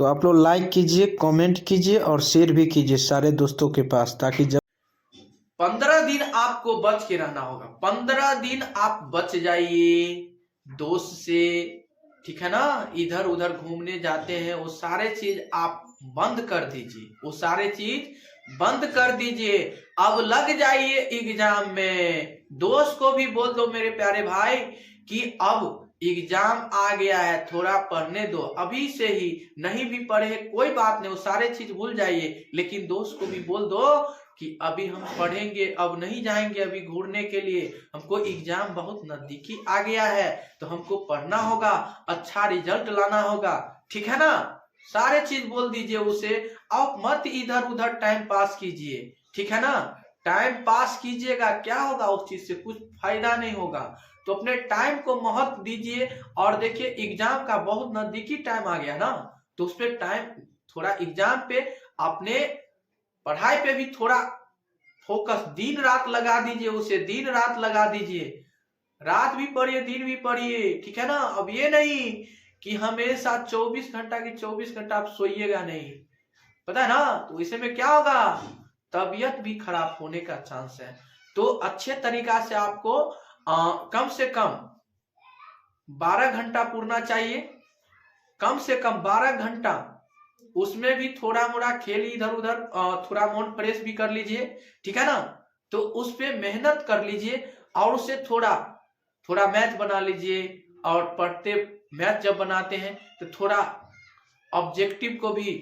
तो आप लोग लाइक कीजिए, कमेंट कीजिए और शेयर भी कीजिए सारे दोस्तों के पास, ताकि जब 15 दिन आपको बच के रहना होगा। 15 दिन आप बच जाइए दोस्त से, ठीक है ना। इधर उधर घूमने जाते हैं वो सारे चीज आप बंद कर दीजिए, वो सारे चीज बंद कर दीजिए। अब लग जाइए एग्जाम में। दोस्त को भी बोल दो मेरे प्यारे भाई कि अब एग्जाम आ गया है, थोड़ा पढ़ने दो अभी से ही। नहीं भी पढ़े कोई बात नहीं, वो सारे चीज भूल जाइए, लेकिन दोस्त को भी बोल दो कि अभी हम पढ़ेंगे, अब नहीं जाएंगे अभी घूरने के लिए, हमको एग्जाम बहुत नजदीकी आ गया है, तो हमको पढ़ना होगा, अच्छा रिजल्ट लाना होगा, ठीक है ना। सारे चीज बोल दीजिए उसे। आप मत इधर उधर टाइम पास कीजिए, ठीक है ना। टाइम पास कीजिएगा क्या होगा, उस चीज से कुछ फायदा नहीं होगा। तो अपने टाइम को महत्व दीजिए। और देखिए एग्जाम का बहुत नजदीकी टाइम आ गया ना, तो उस पर टाइम थोड़ा एग्जाम पे अपने पढ़ाई पे भी थोड़ा फोकस दिन रात लगा दीजिए, उसे दिन रात लगा दीजिए। रात भी पढ़िए दिन भी पढ़िए, ठीक है ना। अब ये नहीं कि हमेशा 24 घंटा की 24 घंटा आप सोइएगा नहीं, पता है ना, तो इसे में क्या होगा, तबीयत भी खराब होने का चांस है। तो अच्छे तरीका से आपको कम से कम 12 घंटा पूर्णा चाहिए, कम से कम 12 घंटा। उसमें भी थोड़ा मोड़ा खेल इधर उधर, थोड़ा मूड फ्रेश भी कर लीजिए, ठीक है ना। तो उस पे मेहनत कर लीजिए और उसे थोड़ा थोड़ा मैथ बना लीजिए। और पढ़ते मैथ जब बनाते हैं तो थोड़ा ऑब्जेक्टिव को भी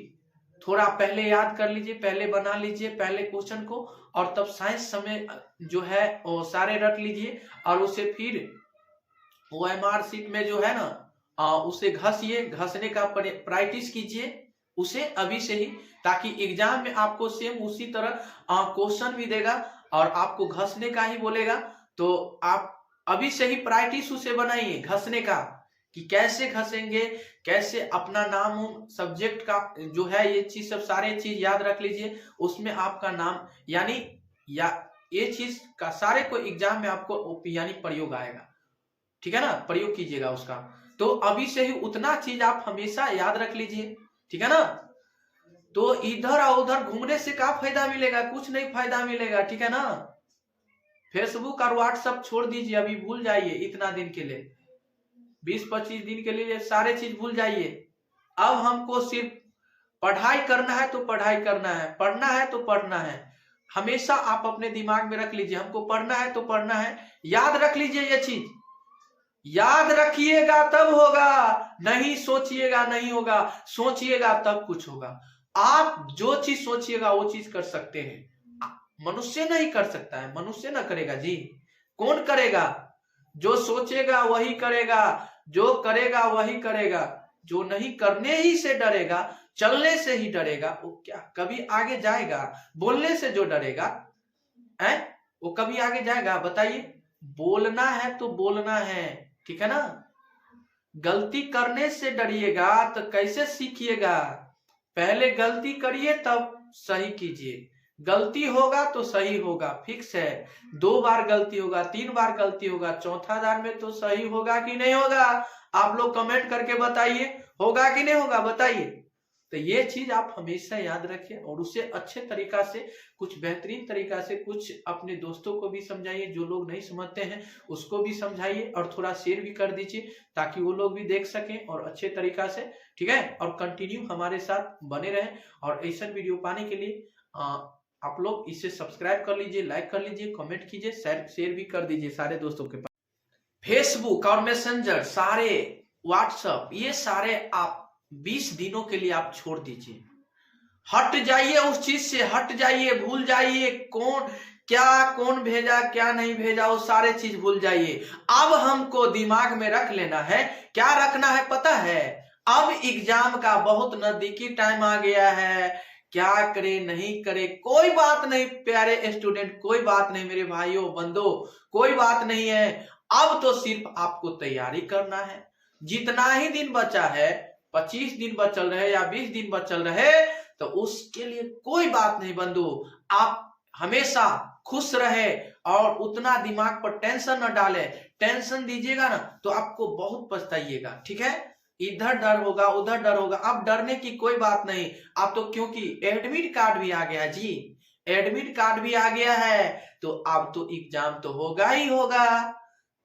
थोड़ा पहले याद कर लीजिए, पहले बना लीजिए पहले क्वेश्चन को, और तब साइंस समय जो है वो सारे रट लीजिए। और उसे फिर वो एमआर सीट में जो है ना, उसे घसिए, घसने का प्रैक्टिस कीजिए उसे अभी से ही, ताकि एग्जाम में आपको सेम उसी तरह क्वेश्चन भी देगा और आपको घसने का ही बोलेगा। तो आप अभी से ही प्रैक्टिस उसे बनाइए घसने का, कि कैसे घसेंगे, कैसे अपना नाम सब्जेक्ट का जो है, ये चीज सब सारे चीज याद रख लीजिए। उसमें आपका नाम यानी या ये चीज का सारे को एग्जाम में आपको यानी प्रयोग आएगा, ठीक है ना, प्रयोग कीजिएगा उसका। तो अभी से ही उतना चीज आप हमेशा याद रख लीजिए, ठीक है ना। तो इधर और उधर घूमने से क्या फायदा मिलेगा, कुछ नहीं फायदा मिलेगा, ठीक है ना। फेसबुक और व्हाट्सएप छोड़ दीजिए, अभी भूल जाइए इतना दिन के लिए, 20-25 दिन के लिए सारे चीज भूल जाइए। अब हमको सिर्फ पढ़ाई करना है तो पढ़ाई करना है, पढ़ना है तो पढ़ना है। हमेशा आप अपने दिमाग में रख लीजिए, हमको पढ़ना है तो पढ़ना है। याद रख लीजिए ये चीज, याद रखिएगा तब होगा, नहीं सोचिएगा नहीं होगा, सोचिएगा तब कुछ होगा। आप जो चीज सोचिएगा वो चीज कर सकते हैं, मनुष्य नहीं कर सकता है, मनुष्य ना करेगा जी, कौन करेगा। जो सोचेगा वही करेगा, जो करेगा वही करेगा। जो नहीं करने ही से डरेगा, चलने से ही डरेगा, वो क्या कभी आगे जाएगा। बोलने से जो डरेगा है वो कभी आगे जाएगा, बताइए। बोलना है तो बोलना है, ठीक है ना। गलती करने से डरिएगा तो कैसे सीखिएगा। पहले गलती करिए तब सही कीजिए, गलती होगा तो सही होगा, फिक्स है। 2 बार गलती होगा, 3 बार गलती होगा, चौथा बार में तो सही होगा कि नहीं होगा। आप लोग कमेंट करके बताइए, होगा कि नहीं होगा, बताइए। तो ये चीज आप हमेशा याद रखिए और उसे अच्छे तरीका से, कुछ बेहतरीन तरीका से, कुछ अपने दोस्तों को भी समझाइए, जो लोग नहीं समझते हैं उसको भी समझाइए, और थोड़ा शेयर भी कर दीजिए ताकि वो लोग भी देख सकें और अच्छे तरीका से, ठीक है। और कंटिन्यू हमारे साथ बने रहें। और ऐसा वीडियो पाने के लिए आप लोग इसे सब्सक्राइब कर लीजिए, लाइक कर लीजिए, कमेंट कीजिए, शेयर भी कर दीजिए सारे दोस्तों के पास। फेसबुक और मैसेंजर सारे, व्हाट्सएप, ये सारे आप 20 दिनों के लिए आप छोड़ दीजिए, हट जाइए उस चीज से, हट जाइए, भूल जाइए कौन क्या, कौन भेजा क्या नहीं भेजा, वो सारे चीज भूल जाइए। अब हमको दिमाग में रख लेना है, क्या रखना है पता है, अब एग्जाम का बहुत नजदीकी टाइम आ गया है, क्या करे नहीं करे कोई बात नहीं प्यारे स्टूडेंट, कोई बात नहीं मेरे भाइयों बंधुओं, कोई बात नहीं है। अब तो सिर्फ आपको तैयारी करना है, जितना ही दिन बचा है, 25 दिन बचल रहे या 20 दिन बचल रहे, तो उसके लिए कोई बात नहीं बंधु। आप हमेशा खुश रहे और उतना दिमाग पर टेंशन न डाले। टेंशन दीजिएगा ना तो आपको बहुत पछताइएगा, ठीक है। इधर डर होगा उधर डर होगा। अब डरने की कोई बात नहीं। अब तो क्योंकि एडमिट कार्ड भी आ गया जी, एडमिट कार्ड भी आ गया है, तो अब तो एग्जाम तो होगा ही होगा।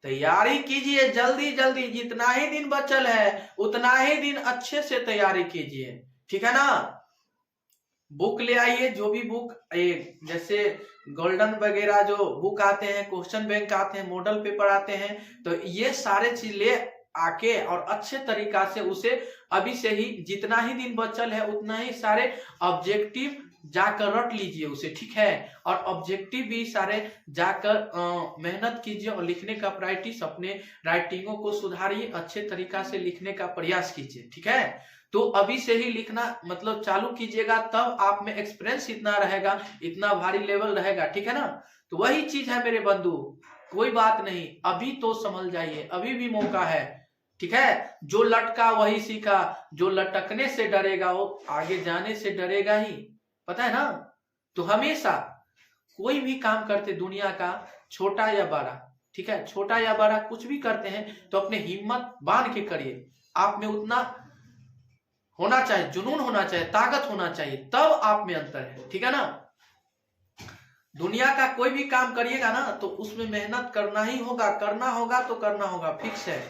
तैयारी कीजिए जल्दी जल्दी, जितना ही दिन बचल है उतना ही दिन अच्छे से तैयारी कीजिए, ठीक है ना। बुक ले आइए, जो भी बुक जैसे गोल्डन वगैरह जो बुक आते हैं, क्वेश्चन बैंक आते हैं, मॉडल पेपर आते हैं, तो ये सारे चीज ले आके और अच्छे तरीका से उसे अभी से ही, जितना ही दिन बचल है उतना ही सारे ऑब्जेक्टिव जाकर रट लीजिए उसे, ठीक है। और ऑब्जेक्टिव भी सारे जाकर मेहनत कीजिए और लिखने का प्रैक्टिस, अपने राइटिंगों को सुधारिए, अच्छे तरीका से लिखने का प्रयास कीजिए, ठीक है। तो अभी से ही लिखना मतलब चालू कीजिएगा, तब आप में एक्सपीरियंस इतना रहेगा, इतना भारी लेवल रहेगा, ठीक है ना। तो वही चीज है मेरे बंधु, कोई बात नहीं, अभी तो संभल जाइए, अभी भी मौका है, ठीक है। जो लटका वही सीखा, जो लटकने से डरेगा वो आगे जाने से डरेगा ही, पता है ना। तो हमेशा कोई भी काम करते दुनिया का, छोटा या बड़ा, ठीक है, छोटा या बड़ा कुछ भी करते हैं तो अपने हिम्मत बांध के करिए। आप में उतना होना चाहिए, जुनून होना चाहिए, ताकत होना चाहिए, तब आप में अंतर है, ठीक है ना। दुनिया का कोई भी काम करिएगा ना तो उसमें मेहनत करना ही होगा, करना होगा तो करना होगा, फिक्स है।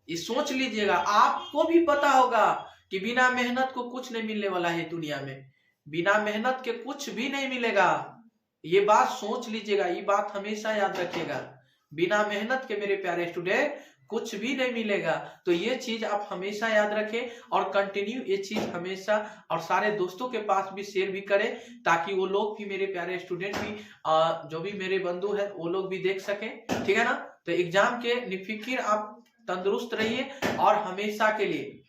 ये सोच लीजिएगा, आपको भी पता होगा कि बिना मेहनत को कुछ नहीं मिलने वाला है दुनिया में, बिना मेहनत के कुछ भी नहीं मिलेगा। ये बात सोच लीजिएगा, ये बात हमेशा याद रखिएगा, बिना मेहनत के मेरे प्यारे स्टूडेंट कुछ भी नहीं मिलेगा। तो ये चीज आप हमेशा याद रखें और कंटिन्यू ये चीज हमेशा और सारे दोस्तों के पास भी शेयर भी करें, ताकि वो लोग भी, मेरे प्यारे स्टूडेंट भी, जो भी मेरे बंधु है वो लोग भी देख सके, ठीक है ना। तो एग्जाम के निफिकिर आप तंदुरुस्त रहिए और हमेशा के लिए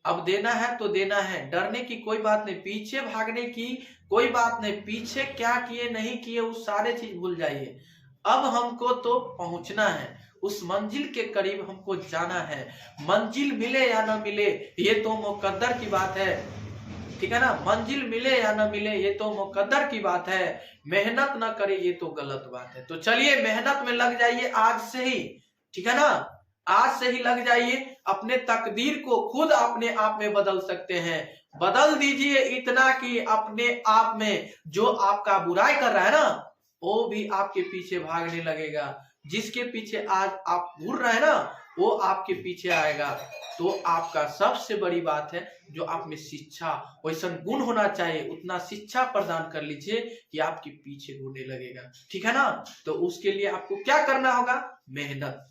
अब देना है तो देना है, डरने की कोई बात नहीं, पीछे भागने की कोई बात नहीं, पीछे क्या किए नहीं किए वो सारे चीज भूल जाइए। अब हमको तो पहुंचना है, उस मंजिल के करीब हमको जाना है। मंजिल मिले या ना मिले ये तो मुकद्दर की बात है, ठीक है ना। मंजिल मिले या ना मिले ये तो मुकद्दर की बात है, मेहनत ना करे ये तो गलत बात है। तो चलिए मेहनत में लग जाइए आज से ही, ठीक है ना। आज से ही लग जाइए, अपने तकदीर को खुद अपने आप में बदल सकते हैं। बदल दीजिए इतना कि अपने आप में जो आपका बुराई कर रहा है ना वो भी आपके पीछे भागने लगेगा। जिसके पीछे आज आप घूर रहे हैं ना वो आपके पीछे आएगा। तो आपका सबसे बड़ी बात है जो आप में शिक्षा, वैसा गुण होना चाहिए, उतना शिक्षा प्रदान कर लीजिए कि आपके पीछे घूरने लगेगा, ठीक है ना। तो उसके लिए आपको क्या करना होगा, मेहनत,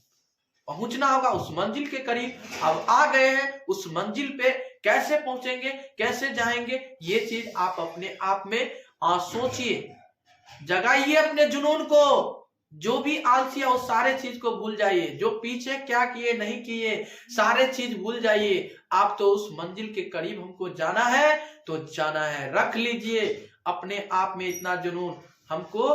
पहुंचना होगा उस मंजिल के करीब। अब आ गए हैं उस मंजिल पे, कैसे पहुंचेंगे, कैसे जाएंगे, ये चीज आप अपने आप में सोचिए, जगाइए अपने जुनून को। जो भी आलसी है वो सारे चीज को भूल जाइए, जो पीछे क्या किए नहीं किए सारे चीज भूल जाइए। आप तो उस मंजिल के करीब हमको जाना है तो जाना है, रख लीजिए अपने आप में इतना जुनून, हमको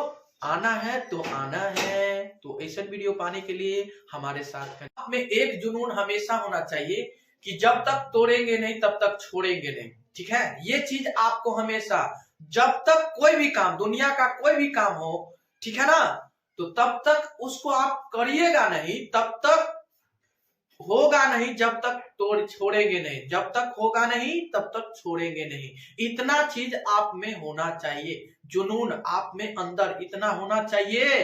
आना है तो आना है। तो ऐसा वीडियो पाने के लिए हमारे साथ आप में एक जुनून हमेशा होना चाहिए कि जब तक तोड़ेंगे नहीं तब तक छोड़ेंगे नहीं, ठीक है। ये चीज आपको हमेशा, जब तक कोई भी काम, दुनिया का कोई भी काम हो, ठीक है ना, तो तब तक उसको आप करिएगा नहीं, तब तक होगा नहीं, जब तक तोड़ छोड़ेंगे नहीं, जब तक होगा नहीं तब तक छोड़ेंगे नहीं। इतना चीज आप में होना चाहिए, जुनून आप में अंदर इतना होना चाहिए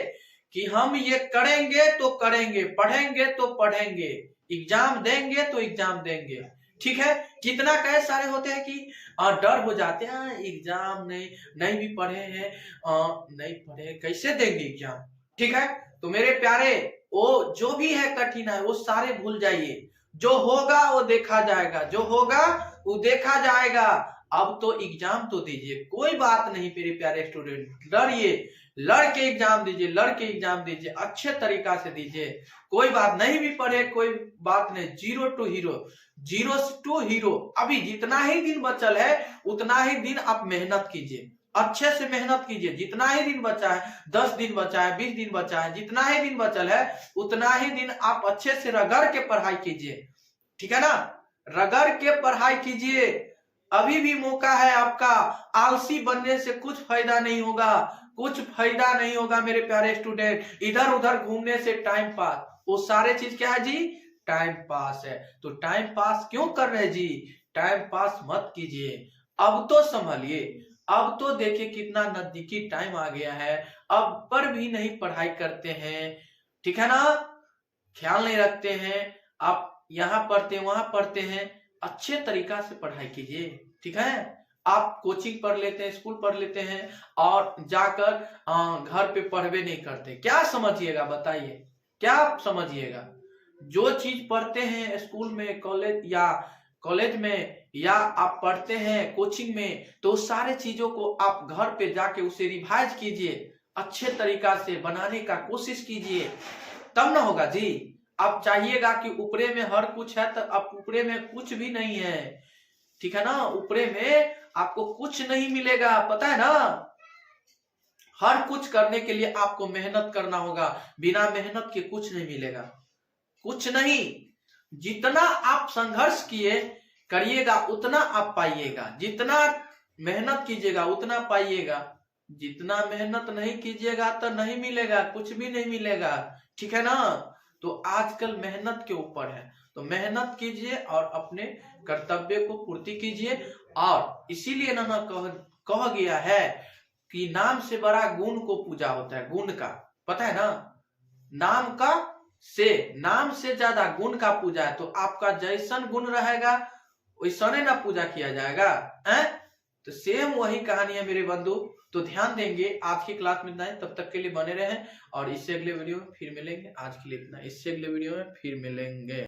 कि हम ये करेंगे तो करेंगे, पढ़ेंगे तो पढ़ेंगे, एग्जाम देंगे तो एग्जाम देंगे, ठीक है। कितना कई सारे होते हैं कि डर हो जाते हैं, एग्जाम नहीं भी पढ़े हैं, नहीं पढ़े कैसे देंगे एग्जाम, ठीक है। तो मेरे प्यारे वो जो भी है कठिन है वो सारे भूल जाइए, जो होगा वो देखा जाएगा, जो होगा वो देखा जाएगा। अब तो एग्जाम तो दीजिए, कोई बात नहीं मेरे प्यारे स्टूडेंट, डरिए, लड़ के एग्जाम दीजिए, लड़ के एग्जाम दीजिए, अच्छे तरीका से दीजिए, कोई बात नहीं भी पढ़े कोई बात नहीं, 0 to हीरो, 0 to हीरो। अभी जितना ही दिन बचल है उतना ही दिन आप मेहनत कीजिए, अच्छे से मेहनत कीजिए, जितना ही दिन बचा है, 10 दिन बचा है, 20 दिन बचा है, जितना ही दिन बचल है उतना ही दिन आप अच्छे से रगड़ के पढ़ाई कीजिए, ठीक है ना, रगड़ के पढ़ाई कीजिए। अभी भी मौका है आपका, आलसी बनने से कुछ फायदा नहीं होगा, कुछ फायदा नहीं होगा मेरे प्यारे स्टूडेंट। इधर उधर घूमने से टाइम पास, वो सारे चीज क्या है जी, टाइम पास है। तो टाइम पास क्यों कर रहे जी? टाइम पास मत कीजिए, अब तो संभलिए। अब तो देखिए कितना नजदीकी टाइम आ गया है, अब पर भी नहीं पढ़ाई करते हैं, ठीक है ना, ख्याल नहीं रखते हैं, आप यहाँ पढ़ते हैं वहां पढ़ते हैं। अच्छे तरीका से पढ़ाई कीजिए, ठीक है। आप कोचिंग पढ़ लेते हैं, स्कूल पढ़ लेते हैं और जाकर घर पे पढ़वे नहीं करते, क्या समझिएगा बताइए, क्या समझिएगा? जो चीज पढ़ते हैं स्कूल में, कॉलेज में या आप पढ़ते हैं कोचिंग में, तो सारे चीजों को आप घर पे जाके उसे रिवाइज कीजिए, अच्छे तरीका से बनाने का कोशिश कीजिए, तब ना होगा जी। आप चाहिएगा कि ऊपरे में हर कुछ है, तो अब ऊपरे में कुछ भी नहीं है, ठीक है ना। ऊपरे में आपको कुछ नहीं मिलेगा, पता है ना। हर कुछ करने के लिए आपको मेहनत करना होगा, बिना मेहनत के कुछ नहीं मिलेगा, कुछ नहीं। जितना आप संघर्ष करिएगा उतना आप पाइएगा, जितना मेहनत कीजिएगा उतना पाइएगा, जितना मेहनत नहीं कीजिएगा तो नहीं मिलेगा, कुछ भी नहीं मिलेगा, ठीक है ना। तो आजकल मेहनत के ऊपर है, तो मेहनत कीजिए और अपने कर्तव्य को पूर्ति कीजिए। और इसीलिए ना कहा गया है कि नाम से बड़ा गुण को पूजा होता है, गुण का, पता है ना। नाम से ज्यादा गुण का पूजा है। तो आपका जैसन गुण रहेगा वैसने ना पूजा किया जाएगा, है? तो सेम वही कहानी है मेरे बंधु। तो ध्यान देंगे। आज की क्लास में इतना है, तब तक के लिए बने रहें और इससे अगले वीडियो में फिर मिलेंगे। आज के लिए इतना, इससे अगले वीडियो में फिर मिलेंगे।